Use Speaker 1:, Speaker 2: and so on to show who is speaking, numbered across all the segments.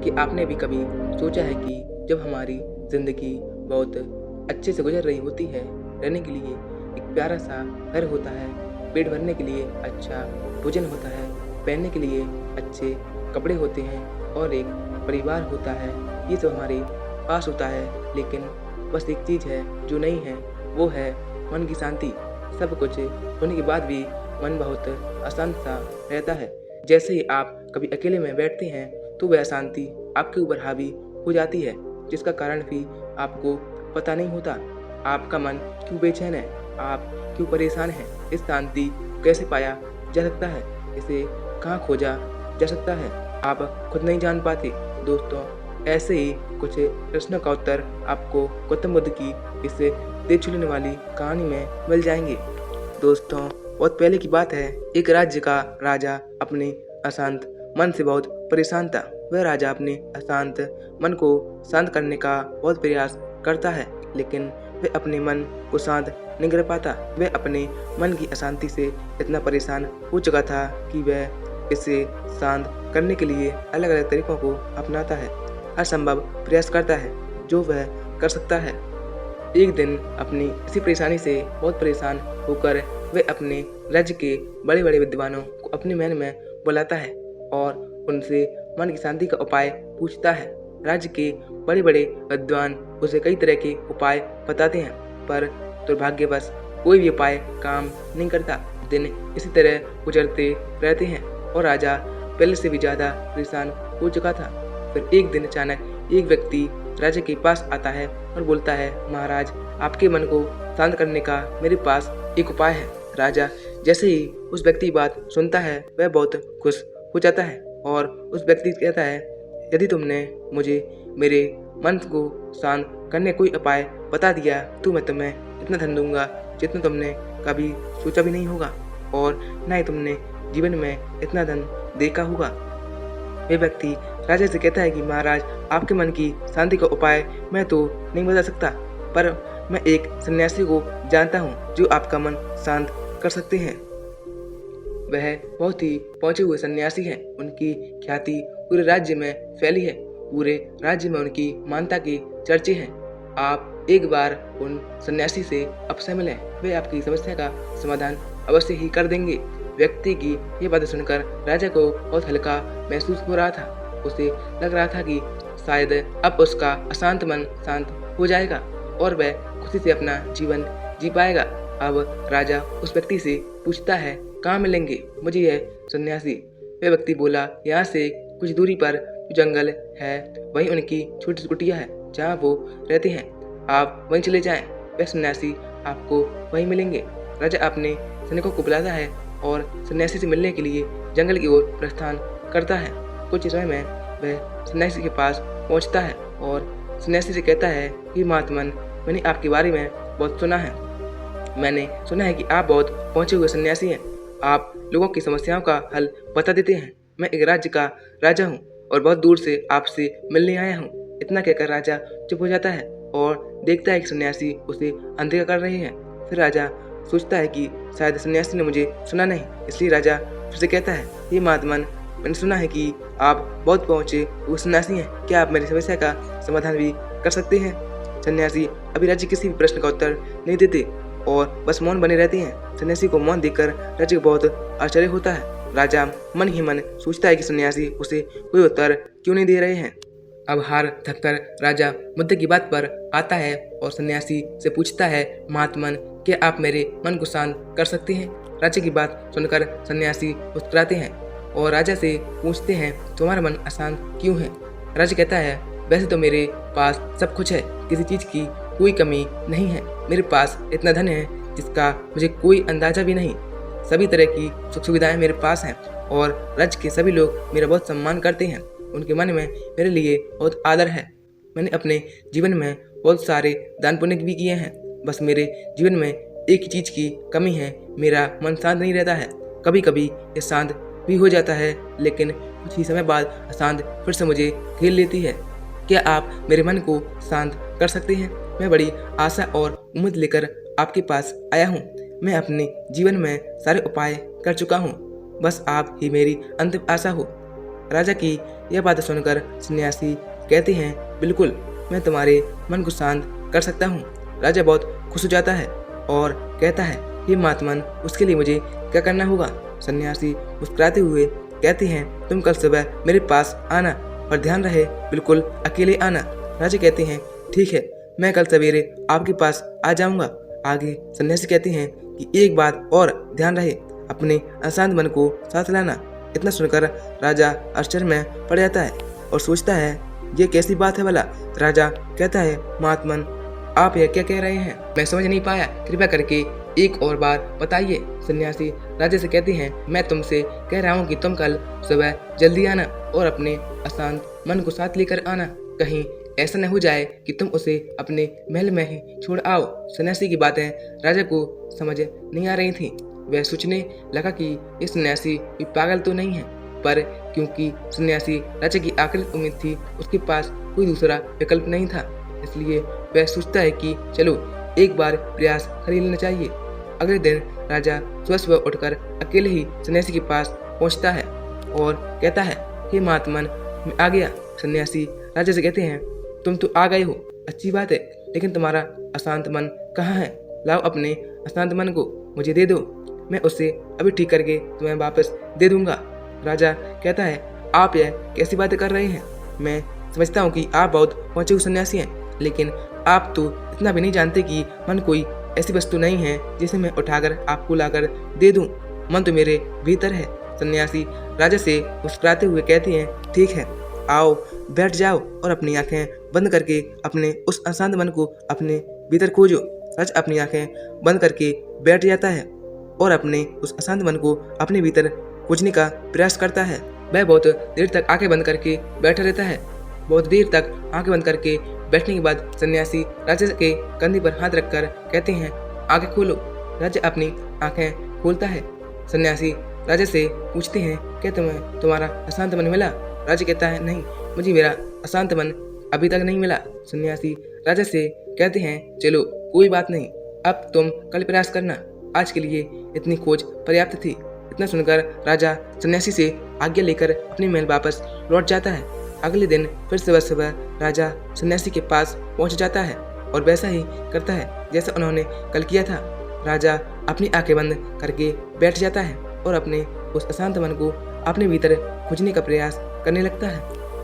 Speaker 1: कि आपने भी कभी सोचा है कि जब हमारी ज़िंदगी बहुत अच्छे से गुजर रही होती है, रहने के लिए एक प्यारा-सा घर होता है, पेट भरने के लिए अच्छा भोजन होता है, पहनने के लिए अच्छे कपड़े होते हैं और एक परिवार होता है, ये सब हमारे पास होता है। लेकिन बस एक चीज़ है जो नहीं है, वो है मन की शांति। सब कुछ होने के बाद भी मन बहुत अशांत-सा रहता है। जैसे ही आप कभी अकेले में बैठते हैं, तो वह शांति आपके ऊपर हावी हो जाती है, जिसका कारण भी आपको पता नहीं होता। आपका मन क्यों बेचैन है, आप क्यों परेशान हैं, इस शांति को कैसे पाया जा सकता है, इसे कहाँ खोजा जा सकता है, आप खुद नहीं जान पाते। दोस्तों, ऐसे ही कुछ प्रश्नों का उत्तर आपको गौतम बुद्ध की इस दिल छू लेने वाली कहानी में मिल जाएंगे। दोस्तों, बहुत पहले की बात है, एक राज्य का राजा अपने अशांत मन से बहुत परेशान था। वह राजा अपने अशांत मन को शांत करने का बहुत प्रयास करता है, लेकिन वह अपने मन को शांत नहीं कर पाता। वह अपने मन की अशांति से इतना परेशान हो चुका था कि वह इसे शांत करने के लिए अलग अलग तरीकों को अपनाता है, हर संभव प्रयास करता है जो वह कर सकता है। एक दिन अपनी इसी परेशानी से बहुत परेशान होकर वह अपने राज्य के बड़े बड़े विद्वानों को अपने महल में बुलाता है और उनसे मन की शांति का उपाय पूछता है। राज्य के बड़े बड़े विद्वान उसे कई तरह के उपाय बताते हैं, पर दुर्भाग्यवश कोई भी उपाय काम नहीं करता। दिन इसी तरह गुजरते रहते हैं और राजा पहले से भी ज़्यादा परेशान हो चुका था। फिर एक दिन अचानक एक व्यक्ति राजा के पास आता है और बोलता है, महाराज, आपके मन को शांत करने का मेरे पास एक उपाय है। राजा जैसे ही उस व्यक्ति की बात सुनता है, वह बहुत खुश हो जाता है और उस व्यक्ति कहता है, यदि तुमने मुझे मेरे मन को शांत करने कोई उपाय बता दिया तो मैं तुम्हें इतना धन दूंगा जितना तुमने कभी सोचा भी नहीं होगा और न ही तुमने जीवन में इतना धन देखा होगा। वह व्यक्ति राजा से कहता है कि महाराज, आपके मन की शांति का उपाय मैं तो नहीं बता सकता, पर मैं एक सन्यासी को जानता हूँ जो आपका मन शांत कर सकते हैं। वह बहुत ही पहुंचे हुए सन्यासी हैं। उनकी ख्याति पूरे राज्य में फैली है। पूरे राज्य में उनकी मान्यता की चर्चे हैं। आप एक बार उन सन्यासी से अवश्य मिलें, वे आपकी समस्या का समाधान अवश्य ही कर देंगे। व्यक्ति की ये बातें सुनकर राजा को बहुत हल्का महसूस हो रहा था। उसे लग रहा था कि शायद अब उसका अशांत मन शांत हो जाएगा और वह खुशी से अपना जीवन जी पाएगा। अब राजा उस व्यक्ति से पूछता है, कहाँ मिलेंगे मुझे यह सन्यासी? वह व्यक्ति बोला, यहाँ से कुछ दूरी पर जंगल है, वहीं उनकी छोटी सी कुटिया है जहाँ वो रहते हैं, आप वहीं चले जाएं। वह सन्यासी आपको वहीं मिलेंगे। राजा अपने सैनिकों को बुलाता है और सन्यासी से मिलने के लिए जंगल की ओर प्रस्थान करता है। कुछ समय में वह सन्यासी के पास पहुंचता है और सन्यासी से कहता है कि महात्मन, मैंने आपके बारे में बहुत सुना है। मैंने सुना है कि आप बहुत पहुंचे हुए सन्यासी हैं। आप लोगों की समस्याओं का हल बता देते हैं। मैं एक राज्य का राजा हूँ और बहुत दूर से आपसे मिलने आया हूँ। इतना कहकर राजा चुप हो जाता है और देखता है कि सन्यासी उसे अनदेखा कर रहे हैं। फिर राजा सोचता है कि शायद सन्यासी ने मुझे सुना नहीं, इसलिए राजा फिर से कहता है, ये महात्मन, मैंने सुना है कि आप बहुत पहुँचे हुए सन्यासी हैं, क्या आप मेरी समस्या का समाधान भी कर सकते हैं? सन्यासी अभी राज्य किसी भी प्रश्न का उत्तर नहीं देते और बस मौन बने रहते हैं। सन्यासी को मौन देखकर राजा को बहुत आश्चर्य होता है। राजा मन ही मन सोचता है कि सन्यासी उसे कोई उत्तर क्यों नहीं दे रहे हैं। अब हार थककर राजा मुद्दे की बात पर आता है और सन्यासी से पूछता है, महात्मन, क्या आप मेरे मन को शांत कर सकते हैं? राजा की बात सुनकर सन्यासी मुस्कुराते हैं और राजा से पूछते हैं, तुम्हारा मन अशांत क्यों है? राजा कहता है, वैसे तो मेरे पास सब कुछ है, किसी चीज़ की कोई कमी नहीं है। मेरे पास इतना धन है जिसका मुझे कोई अंदाजा भी नहीं। सभी तरह की सुख सुविधाएं मेरे पास हैं और राज्य के सभी लोग मेरा बहुत सम्मान करते हैं। उनके मन में मेरे लिए बहुत आदर है। मैंने अपने जीवन में बहुत सारे दान पुण्य भी किए हैं। बस मेरे जीवन में एक ही चीज़ की कमी है, मेरा मन शांत नहीं रहता है। कभी कभी ये शांत भी हो जाता है, लेकिन कुछ ही समय बाद अशांत फिर से मुझे घेर लेती है। क्या आप मेरे मन को शांत कर सकते हैं? मैं बड़ी आशा और उम्मीद लेकर आपके पास आया हूँ। मैं अपने जीवन में सारे उपाय कर चुका हूँ, बस आप ही मेरी अंतिम आशा हो। राजा की यह बातें सुनकर सन्यासी कहते हैं, बिल्कुल मैं तुम्हारे मन को शांत कर सकता हूँ। राजा बहुत खुश हो जाता है और कहता है, हे महात्मन, उसके लिए मुझे क्या करना होगा? सन्यासी मुस्कुराते हुए कहते हैं, तुम कल सुबह मेरे पास आना और ध्यान रहे बिल्कुल अकेले आना। राजा कहते हैं, ठीक है, मैं कल सवेरे आपके पास आ जाऊंगा। आगे सन्यासी कहते हैं कि एक बात और ध्यान रहे, अपने अशांत मन को साथ लाना। इतना सुनकर राजा आश्चर्य में पड़ जाता है और सोचता है, ये कैसी बात है भला? राजा कहता है, महात्मन, आप यह क्या कह रहे हैं? मैं समझ नहीं पाया, कृपया करके एक और बार बताइए। सन्यासी राजा से कहते हैं, मैं तुमसे कह रहा हूँ कि तुम कल सुबह जल्दी आना और अपने अशांत मन को साथ लेकर आना। कहीं ऐसा न हो जाए कि तुम उसे अपने महल में ही छोड़ आओ। सन्यासी की बातें राजा को समझ नहीं आ रही थी। वह सोचने लगा कि ये सन्यासी भी पागल तो नहीं है, पर क्योंकि सन्यासी राजा की आखिरी उम्मीद थी, उसके पास कोई दूसरा विकल्प नहीं था, इसलिए वह सोचता है कि चलो एक बार प्रयास कर लेना चाहिए। अगले दिन राजा सुबह सुबह उठकर अकेले ही सन्यासी के पास पहुंचता है और कहता है, हे महात्मन, मैं आ गया। सन्यासी राजा से कहते हैं, तुम तो आ गए हो, अच्छी बात है, लेकिन तुम्हारा अशांत मन कहाँ है? लाओ अपने अशांत मन को मुझे दे दो, मैं उसे अभी ठीक करके तुम्हें वापस दे दूंगा। राजा कहता है, आप यह कैसी बातें कर रहे हैं? मैं समझता हूँ कि आप बहुत पहुंचे हुए सन्यासी हैं, लेकिन आप तो इतना भी नहीं जानते कि मन कोई ऐसी वस्तु नहीं है जिसे मैं उठाकर आपको लाकर दे दूं। मन तो मेरे भीतर है। सन्यासी राजा से मुस्कुराते हुए कहते हैं, ठीक है, आओ बैठ जाओ और अपनी आंखें बंद करके अपने उस अशांत मन को अपने भीतर खोजो। राजा अपनी आंखें बंद करके बैठ जाता है और अपने उस अशांत मन को अपने भीतर खोजने का प्रयास करता है। वह बहुत देर तक आंखें बंद करके बैठा रहता है। बहुत देर तक आंखें बंद करके बैठने के बाद सन्यासी राजा के कंधे पर हाथ रखकर कहते हैं, आंखें खोलो। राजा अपनी आंखें खोलता है। सन्यासी राजा से पूछते हैं, क्या तुम्हें तुम्हारा अशांत मन मिला? राजा कहता है, नहीं, मुझे मेरा अशांत मन अभी तक नहीं मिला। सन्यासी राजा से कहते हैं, चलो कोई बात नहीं, अब तुम कल प्रयास करना, आज के लिए इतनी खोज पर्याप्त थी। इतना सुनकर राजा सन्यासी से आज्ञा लेकर अपने महल वापस लौट जाता है। अगले दिन फिर सुबह सुबह राजा सन्यासी के पास पहुंच जाता है और वैसा ही करता है जैसा उन्होंने कल किया था। राजा अपनी आंखें बंद करके बैठ जाता है और अपने उस अशांत मन को अपने भीतर खोजने का प्रयास करने लगता है।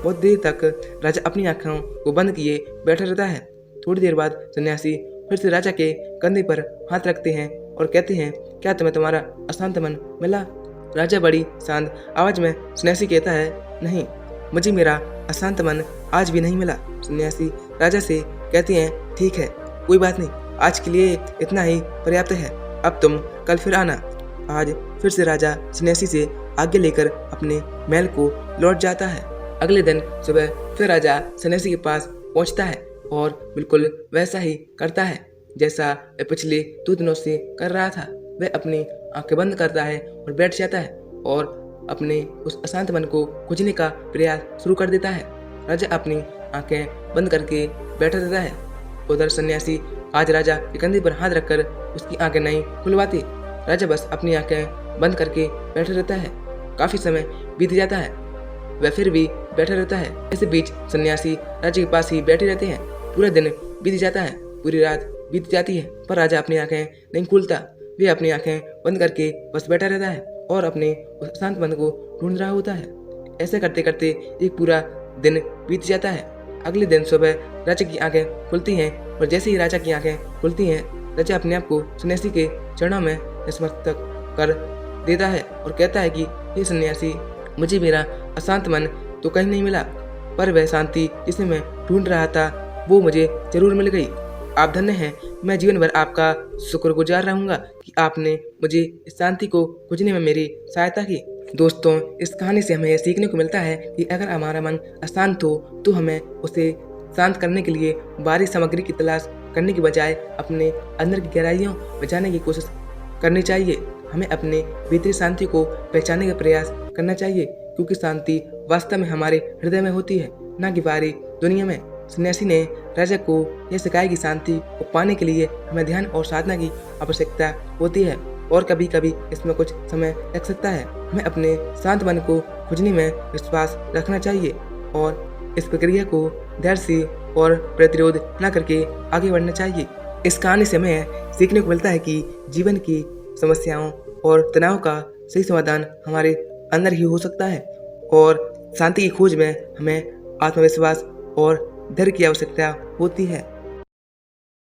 Speaker 1: बहुत देर तक राजा अपनी आंखों को बंद किए बैठा रहता है। थोड़ी देर बाद सन्यासी फिर से राजा के कंधे पर हाथ रखते हैं और कहते हैं, क्या तुम्हें तुम्हारा अशांत मन मिला? राजा बड़ी शांत आवाज में सन्यासी कहता है, नहीं, मुझे मेरा अशांत मन आज भी नहीं मिला। सन्यासी राजा से कहते हैं, ठीक है, कोई बात नहीं, आज के लिए इतना ही पर्याप्त है, अब तुम कल फिर आना। आज फिर से राजा सन्यासी से आज्ञा लेकर अपने महल को लौट जाता है। अगले दिन सुबह फिर राजा सन्यासी के पास पहुंचता है और बिल्कुल वैसा ही करता है जैसा वह पिछले 2 दिनों से कर रहा था। वह अपनी आंखें बंद करता है और बैठ जाता है और अपने उस अशांत मन को खोजने का प्रयास शुरू कर देता है। राजा अपनी आंखें बंद करके बैठा रहता है। उधर सन्यासी आज राजा के कंधे पर हाथ रखकर उसकी आंखें नहीं खुलवाते। राजा बस अपनी आंखें बंद करके बैठा रहता है। काफी समय बीत जाता है, वह फिर भी बैठा रहता है। इस बीच सन्यासी राजा के पास ही बैठे रहते हैं। पूरा दिन बीत जाता है, पूरी रात बीत जाती है, पर राजा अपनी आंखें नहीं खुलता। वे अपनी आंखें बंद करके बस बैठा रहता है और अपने उस शांत मन को ढूंढ रहा होता है। ऐसे करते करते एक पूरा दिन बीत जाता है। अगले दिन सुबह राजा की आंखें खुलती हैं और जैसे ही राजा की आंखें खुलती हैं, राजा अपने आप को सन्यासी के चरणों में नतमस्तक कर देता है और कहता है कि हे सन्यासी, मुझे मेरा अशांत मन तो कहीं नहीं मिला, पर वह शांति जिसे मैं ढूंढ रहा था वो मुझे जरूर मिल गई। आप धन्य हैं। मैं जीवन भर आपका शुक्रगुजार रहूंगा कि आपने मुझे इस शांति को खोजने में मेरी सहायता की। दोस्तों, इस कहानी से हमें यह सीखने को मिलता है कि अगर हमारा मन अशांत हो तो हमें उसे शांत करने के लिए बाहरी सामग्री की तलाश करने की बजाय अपने अंदर की गहराइयों में जाने की कोशिश करनी चाहिए। हमें अपने भीतरी शांति को पहचानने का प्रयास करना चाहिए, क्योंकि शांति वास्तव में हमारे हृदय में होती है, न कि बाहरी दुनिया में। सन्यासी ने राजा को यह सिखाया कि शांति को पाने के लिए हमें ध्यान और साधना की आवश्यकता होती है और कभी-कभी इसमें कुछ समय लग सकता है। हमें अपने शांत मन को खोजने में विश्वास रखना चाहिए और इस प्रक्रिया को धैर्य से और प्रतिरोध न करके आगे बढ़ना चाहिए। इस कहानी से हमें सीखने को मिलता है कि जीवन की समस्याओं और तनाव का सही समाधान हमारे अंदर ही हो सकता है और शांति की खोज में हमें आत्मविश्वास और धैर्य की आवश्यकता होती है।